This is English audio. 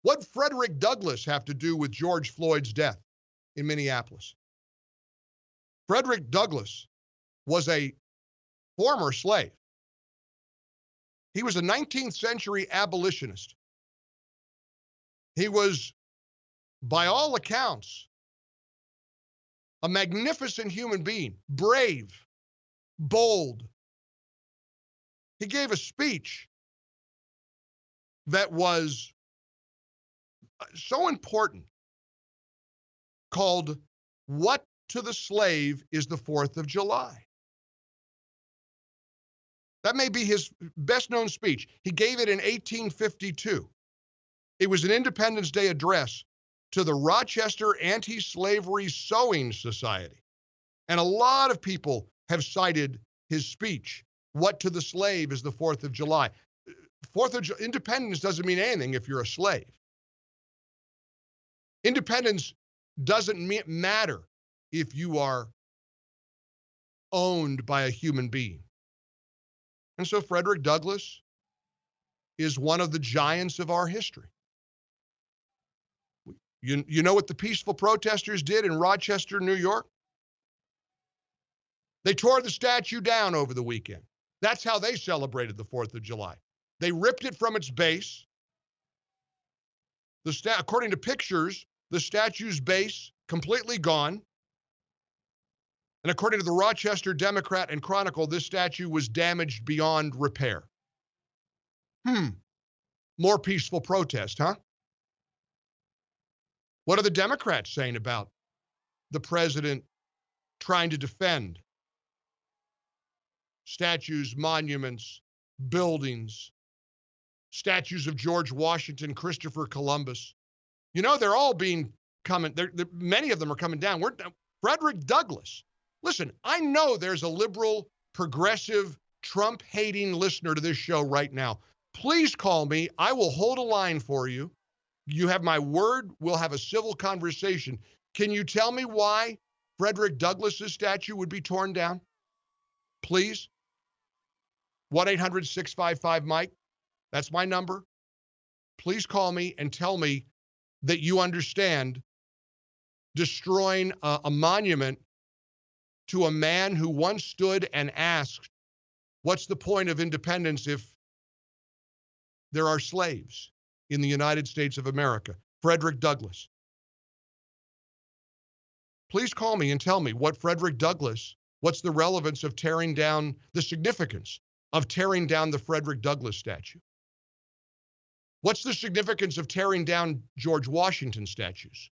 What did Frederick Douglass have to do with George Floyd's death in Minneapolis? Frederick Douglass was a former slave. He was a 19th century abolitionist. He was, by all accounts, a magnificent human being, brave, bold. He gave a speech that was so important called "What to the Slave is the 4th of July." That may be his best-known speech. He gave it in 1852. It was an Independence Day address to the Rochester Anti-Slavery Sewing Society. And a lot of people have cited his speech, "What to the slave is the 4th of July." Independence doesn't mean anything if you're a slave. Independence doesn't matter if you are owned by a human being. And so Frederick Douglass is one of the giants of our history. You know what the peaceful protesters did in Rochester, New York? They tore the statue down over the weekend. That's how they celebrated the 4th of July. They ripped it from its base. According to pictures, the statue's base completely gone. And according to the Rochester Democrat and Chronicle, this statue was damaged beyond repair. More peaceful protest, huh? What are the Democrats saying about the president trying to defend statues, monuments, buildings, statues of George Washington, Christopher Columbus? You know, they're all many of them are coming down. Frederick Douglass. Listen, I know there's a liberal, progressive, Trump-hating listener to this show right now. Please call me. I will hold a line for you. You have my word. We'll have a civil conversation. Can you tell me why Frederick Douglass's statue would be torn down? Please. 1-800-655-MIKE. That's my number. Please call me and tell me that you understand destroying a monument to a man who once stood and asked, what's the point of independence if there are slaves in the United States of America? Frederick Douglass. Please call me and tell me what's the relevance of the significance of tearing down the Frederick Douglass statue? What's the significance of tearing down George Washington statues?